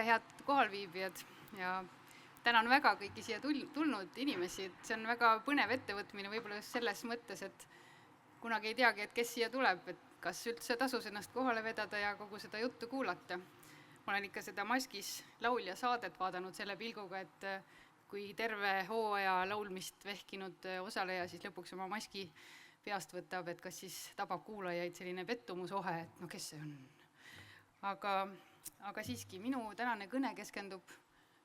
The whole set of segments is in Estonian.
tere, head kohalviibijad ja tänan väga kõiki siia tulnud inimesi. See on väga põnev ettevõtmine, võib-olla just selles mõttes, et kunagi ei teagi, et kes siia tuleb, et kas üldse tasus ennast kohale vedada ja kogu seda juttu kuulata. Ma olen ikka seda Maskis laulja saadet vaadanud selle pilguga, et kui terve hooaja laulmist vehkinud osaleja siis lõpuks oma maski peast võtab, et kas siis tabab kuulajaid selline pettumusohe, et no kes see on. Aga siiski, minu tänane kõne keskendub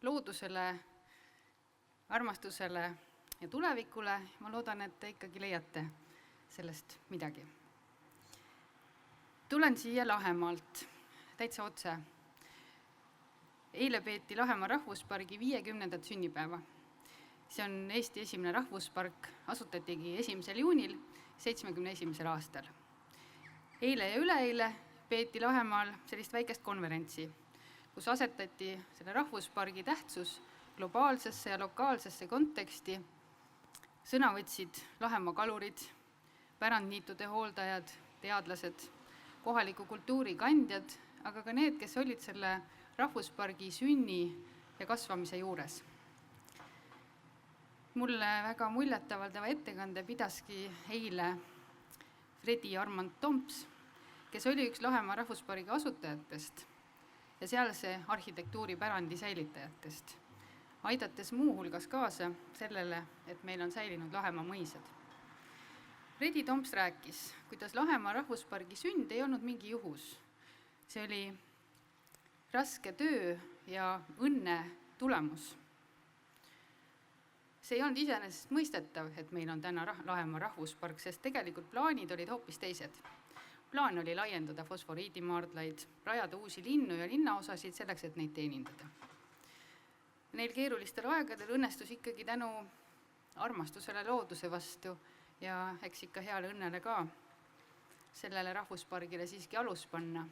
loodusele, armastusele ja tulevikule. Ma loodan, et te ikkagi leiate sellest midagi. Tulen siia Lahemaalt, täitsa otse. Eile peeti Lahemaa rahvuspargi 50. sünnipäeva. See on Eesti esimene rahvuspark, asutatigi 1. juunil 71. aastal. Eile ja üleeile peeti Lahemaal sellist väikest konverentsi, kus asetati selle rahvuspargi tähtsus globaalsesse ja lokaalsesse konteksti. Sõna võtsid Lahemaa kalurid, pärandniitude hooldajad, teadlased, kohaliku kultuuri kandjad, aga ka need, kes olid selle rahvuspargi sünni ja kasvamise juures. Mulle väga muljetavaldava ettekande pidaski eile Fredi Armand Tomps, kes oli üks Lahemaa rahvuspargi asutajatest ja sealse arhitektuuripärandi säilitajatest, aidates muu hulgas kaasa sellele, et meil on säilinud Lahemaa mõisad. Fredi Tomps rääkis, kuidas Lahemaa rahvuspargi sünd ei olnud mingi juhus. See oli raske töö ja õnne tulemus. See ei olnud iseenesest mõistetav, et meil on täna Lahemaa rahvuspark, sest tegelikult plaanid olid hoopis teised. Plaan oli laiendada fosforiidimaardlaid, rajada uusi linnu ja linnaosasid selleks, et neid teenindada. Neil keerulistel aegadel õnnestus ikkagi tänu armastusele looduse vastu ja eks ikka heale õnnele ka sellele rahvuspargile siiski alus panna.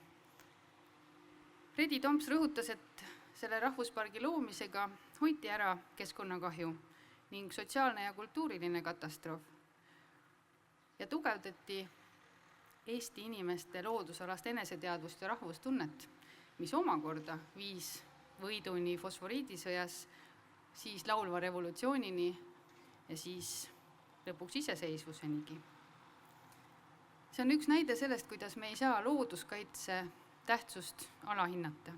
Fredi Tomps rõhutas, et selle rahvuspargi loomisega hoiti ära keskkonnakahju ning sotsiaalne ja kultuuriline katastroof ja tugevdati Eesti inimeste loodusalast eneseteadvust ja rahvustunnet, mis omakorda viis võiduni fosforiidisõjas, siis laulva revolutsioonini ja siis lõpuks iseseisvusenigi. See on üks näide sellest, kuidas me ei saa looduskaitse tähtsust alahinnata.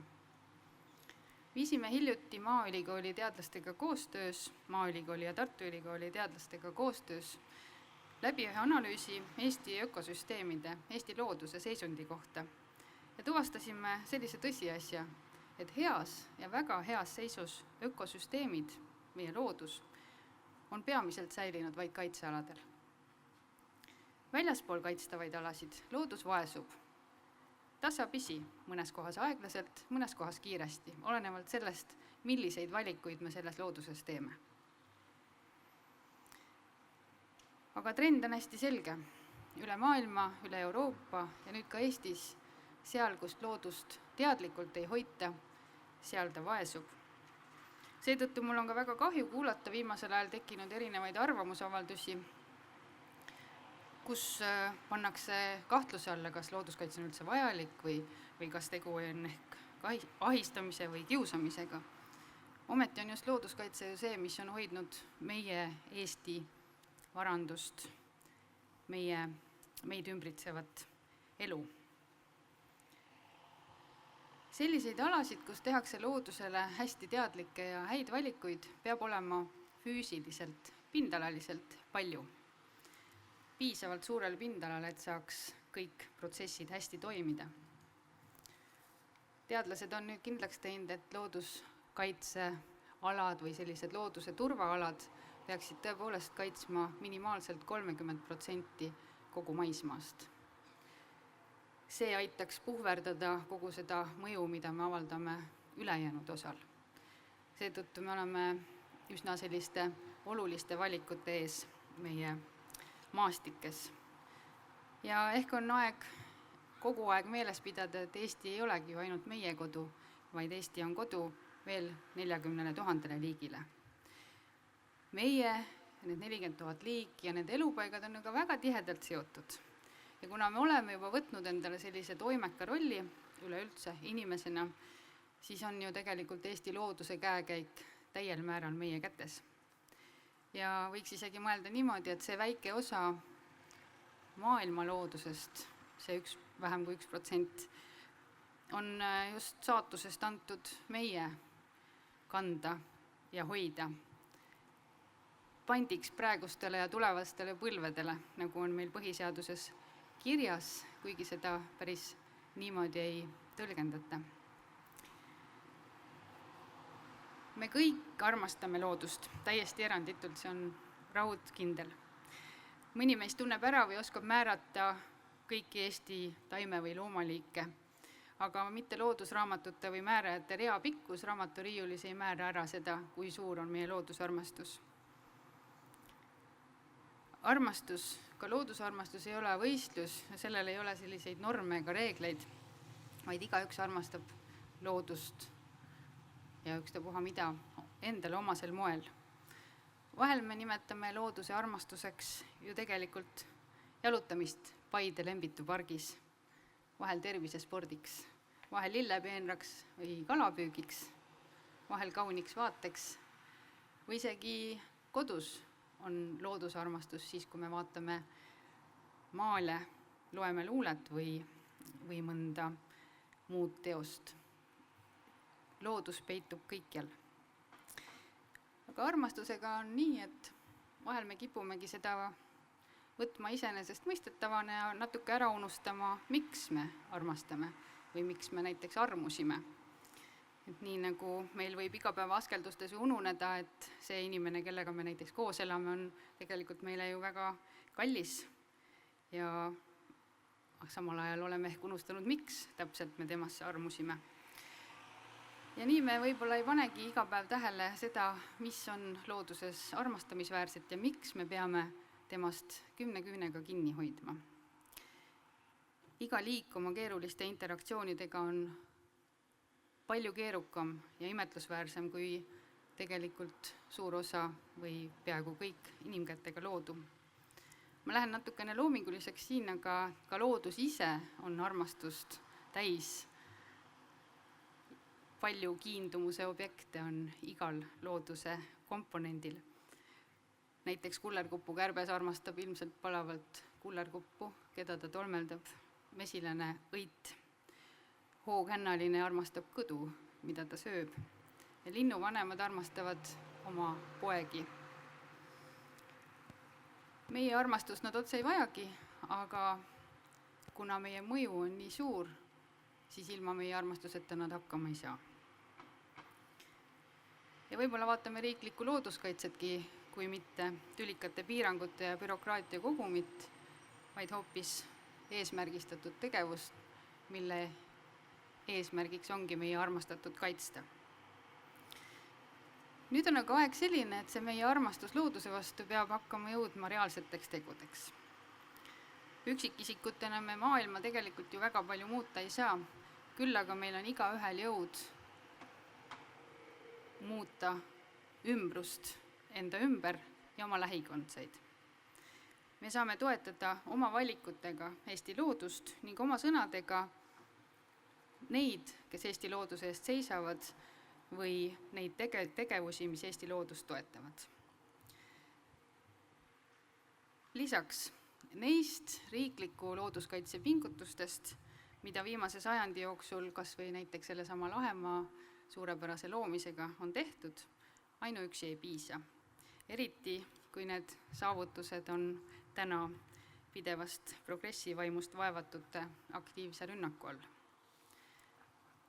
Viisime hiljuti Maaülikooli teadlastega koostöös, Maaülikooli ja Tartu Ülikooli teadlastega koostöös läbi ühe analüüsi Eesti ökosüsteemide, Eesti looduse seisundi kohta ja tuvastasime sellise tõsiasja, et heas ja väga heas seisus ökosüsteemid, meie loodus, on peamiselt säilinud vaid kaitsealadel. Väljaspool kaitstavaid alasid loodus vaesub, tasapisi, mõnes kohas aeglaselt, mõnes kohas kiiresti, olenevalt sellest, milliseid valikuid me selles looduses teeme. Aga trend on hästi selge. Üle maailma, üle Euroopa ja nüüd ka Eestis, seal, kust loodust teadlikult ei hoita, seal ta vaesub. Seetõttu mul on ka väga kahju kuulata viimasel ajal tekkinud erinevaid arvamusavaldusi, kus pannakse kahtluse alla, kas looduskaitse on üldse vajalik või kas tegu on ehk ahistamise või kiusamisega. Ometi on just looduskaitse ju see, mis on hoidnud meie Eesti varandust, meid ümbritsevat elu. Selliseid alasid, kus tehakse loodusele hästi teadlikke ja häid valikuid, peab olema füüsiliselt, pindalaliselt palju. Piisavalt suurel pindalal, et saaks kõik protsessid hästi toimida. Teadlased on nüüd kindlaks teinud, et looduskaitsealad või sellised looduse turvaalad peaksid tõepoolest kaitsma minimaalselt 30% kogu maismaast. See aitaks puhverdada kogu seda mõju, mida me avaldame ülejäänud osal. Seetõttu me oleme üsna selliste oluliste valikute ees meie maastikes. Ja ehk on kogu aeg meeles pidada, et Eesti ei olegi ju ainult meie kodu, vaid Eesti on kodu veel 40 000 liigile. Meie, need 40 000 liiki ja need elupaigad on ka väga tihedalt seotud. Ja kuna me oleme juba võtnud endale sellise toimeka rolli üleüldse inimesena, siis on ju tegelikult Eesti looduse käekäik täiel määral meie kätes. Ja võiks isegi mõelda niimoodi, et see väike osa maailma loodusest, see vähem kui 1%, on just saatusest antud meie kanda ja hoida pandiks praegustele ja tulevastele põlvedele, nagu on meil põhiseaduses kirjas, kuigi seda päris niimoodi ei tõlgendata. Me kõik armastame loodust, täiesti eranditult, see on raudkindel. Mõni meist tunneb ära või oskab määrata kõiki Eesti taime- või loomaliike, aga mitte loodusraamatute või määrajate rea pikkus raamaturiiulis ei määra ära seda, kui suur on meie loodusarmastus. Armastus, ka loodusarmastus ei ole võistlus, sellel ei ole selliseid norme ega reegleid, vaid igaüks armastab loodust ja ükstapuha mida endale omasel moel. Vahel me nimetame looduse armastuseks ju tegelikult jalutamist Paide Lembitu pargis, vahel tervisespordiks, vahel lillepeenraks või kalapüügiks, vahel kauniks vaateks või isegi kodus on loodusarmastus siis, kui me vaatame maale, loeme luulet või mõnda muud teost. Loodus peitub kõikjal. Aga armastusega on nii, et vahel me kipumegi seda võtma iseenesestmõistetavana ja natuke ära unustama, miks me armastame või miks me näiteks armusime. Et nii nagu meil võib igapäeva askeldustes ununeda, et see inimene, kellega me näiteks koos elame, on tegelikult meile ju väga kallis ja samal ajal oleme ehk unustanud, miks täpselt me temasse armusime. Ja nii me võib-olla ei panegi iga päev tähele seda, mis on looduses armastamisväärset ja miks me peame temast 10 küünega kinni hoidma. Iga liik oma keeruliste interaktsioonidega on palju keerukam ja imetlusväärsem kui tegelikult suur osa või peaaegu kõik inimkätega loodu. Ma lähen natukene loominguliseks siin, aga ka loodus ise on armastust täis. Palju kiindumuse objekte on igal looduse komponendil. Näiteks kullerkupu kärbes armastab ilmselt palavalt kullerkuppu, keda ta tolmeldab, mesilane õit. Hooghännaline armastab kõdu, mida ta sööb. Ja linnuvanemad armastavad oma poegi. Meie armastust nad otse ei vajagi, aga kuna meie mõju on nii suur, siis ilma meie armastuseta nad hakkama ei saa. Ja võib-olla vaatame riiklikku looduskaitsetki, kui mitte tülikate piirangute ja bürokraatia kogumit, vaid hoopis eesmärgistatud tegevust, mille eesmärgiks ongi meie armastatud kaitsta. Nüüd on aga aeg selline, et see meie armastus looduse vastu peab hakkama jõudma reaalseteks tegudeks. Üksikisikutena me maailma tegelikult ju väga palju muuta ei saa, küll aga meil on igaühel jõud muuta ümbrust enda ümber ja oma lähikondseid. Me saame toetada oma valikutega Eesti loodust ning oma sõnadega neid, kes Eesti looduse eest seisavad või neid tegevusi, mis Eesti loodust toetavad. Lisaks neist riikliku looduskaitse pingutustest, mida viimase sajandi jooksul kas või näiteks sellesama Lahemaa suurepärase loomisega on tehtud, ainuüksi ei piisa. Eriti, kui need saavutused on täna pidevast progressivaimust vaevatute aktiivse rünnaku all.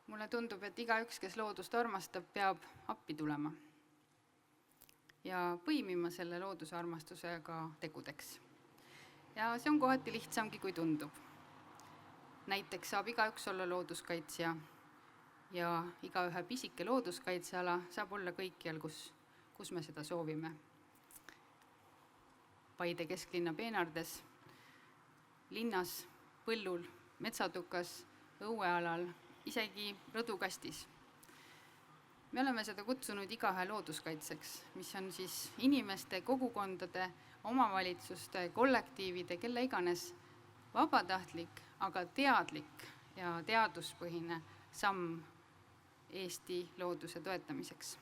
Mulle tundub, et igaüks, kes loodust armastab, peab appi tulema ja põimima selle looduse armastusega tegudeks. Ja see on kohati lihtsamgi, kui tundub. Näiteks saab igaüks olla looduskaitsja ja igaühe pisike looduskaitseala saab olla kõikjal, kus me seda soovime. Paide kesklinna peenardes, linnas, põllul, metsatukas, õuealal, isegi rõdukastis. Me oleme seda kutsunud igaühe looduskaitseks, mis on siis inimeste, kogukondade, omavalitsuste, kollektiivide, kelle iganes vabatahtlik, aga teadlik ja teaduspõhine samm Eesti looduse toetamiseks.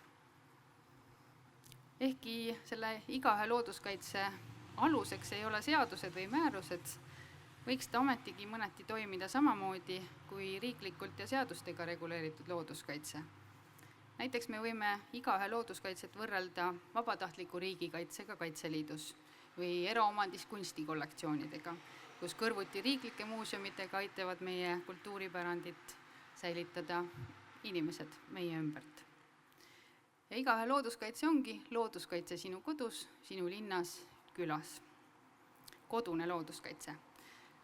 Ehkki selle igaühe looduskaitse aluseks ei ole seadused või määrused, võiks ta ometigi mõneti toimida samamoodi kui riiklikult ja seadustega reguleeritud looduskaitse. Näiteks me võime igaühe looduskaitset võrrelda vabatahtliku riigikaitsega Kaitseliidus või eraomandis kunstikollektsioonidega, kus kõrvuti riiklike muuseumitega aitavad meie kultuuripärandit säilitada inimesed meie ümbert. Ja igaühe looduskaitse ongi looduskaitse sinu kodus, sinu linnas, külas. Kodune looduskaitse.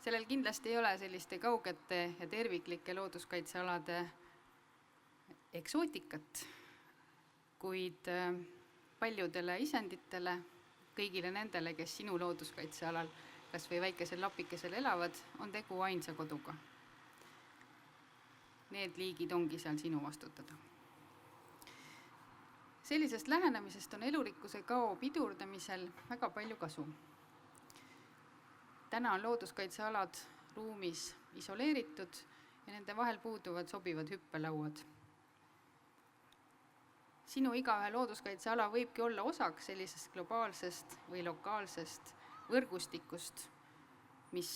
Sellel kindlasti ei ole selliste kaugete ja terviklike looduskaitsealade eksootikat, kuid paljudele isenditele, kõigile nendele, kes sinu looduskaitsealal kas või väikesel lapikesel elavad, on tegu ainsa koduga. Need liigid ongi seal sinu vastutada. Sellisest lähenemisest on elurikkuse kao pidurdamisel väga palju kasu. Täna on looduskaitsealad ruumis isoleeritud ja nende vahel puuduvad sobivad hüppelauad. Sinu igaühe looduskaitseala võibki olla osaks sellisest globaalsest või lokaalsest võrgustikust, mis,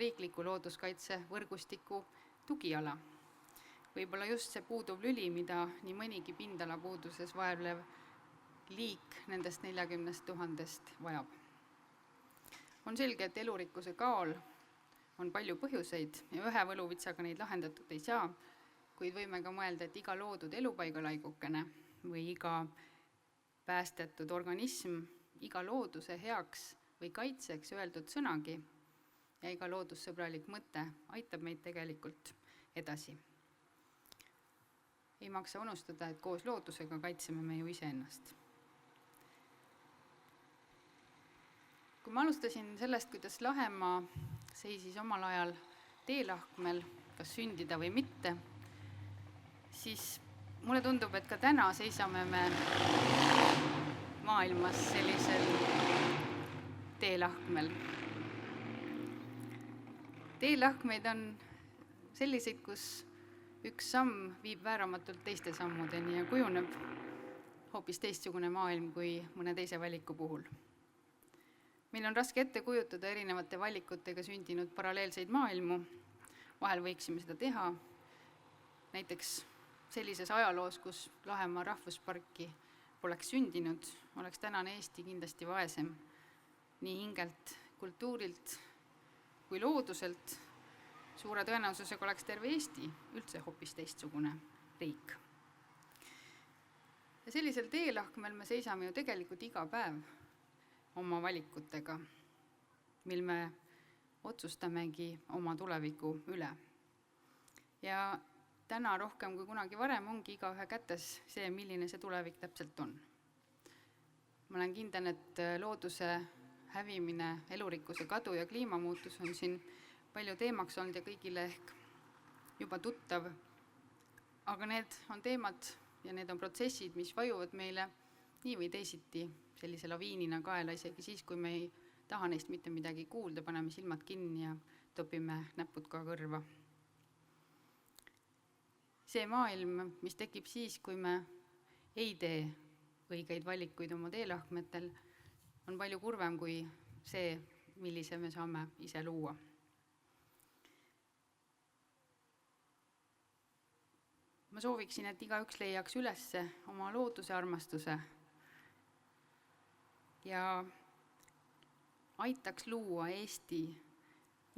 riikliku looduskaitse võrgustiku tugiala. Võib-olla just see puuduv lüli, mida nii mõnigi pindala puuduses vaevlev liik nendest 40 000 vajab. On selge, et elurikkuse kaol on palju põhjuseid ja ühe võluvitsaga neid lahendatud ei saa, kuid võime ka mõelda, et iga loodud elupaigalaigukene või iga päästetud organism, iga looduse heaks või kaitseks öeldud sõnagi ja iga loodussõbralik mõte aitab meid tegelikult edasi. Ei maksa unustada, et koos loodusega kaitseme me ju iseennast. Kui ma alustasin sellest, kuidas Lahemaa seisis omal ajal teelahkmel, kas sündida või mitte, siis mulle tundub, et ka täna seisame me maailmas sellisel teelahkmel. Teelahkmeid on selliseid, kus üks samm viib vääramatult teiste sammudeni ja kujuneb hoopis teistsugune maailm kui mõne teise valiku puhul. Meil on raske ette kujutada erinevate valikutega sündinud paralleelseid maailmu, vahel võiksime seda teha, näiteks sellises ajaloos, kus Lahemaa rahvusparki poleks sündinud, oleks tänane Eesti kindlasti vaesem nii hingelt, kultuurilt kui looduselt. Suure tõenäosusega oleks terve Eesti üldse hoopis teistsugune riik. Ja sellisel teelahkmel me seisame ju tegelikult iga päev oma valikutega, mil me otsustamegi oma tuleviku üle. Ja täna rohkem kui kunagi varem ongi igaühe kätes see, milline see tulevik täpselt on. Ma olen kindel, et looduse hävimine, elurikkuse kadu ja kliimamuutus on siin palju teemaks olnud ja kõigile ehk juba tuttav, aga need on teemad ja need on protsessid, mis vajuvad meile nii või teisiti sellise laviinina kaela, isegi siis, kui me ei taha neist mitte midagi kuulda, paneme silmad kinni ja topime näpud ka kõrva. See maailm, mis tekib siis, kui me ei tee õigeid valikuid oma teelahkmetel, on palju kurvem kui see, millise me saame ise luua. Ma sooviksin, et igaüks leiaks üles oma looduse armastuse ja aitaks luua Eesti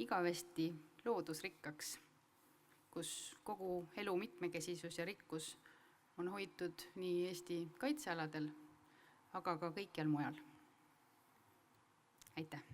igavesti loodusrikkaks, kus kogu elu mitmekesisus ja rikkus on hoitud nii Eesti kaitsealadel, aga ka kõikjal mujal. Aitäh!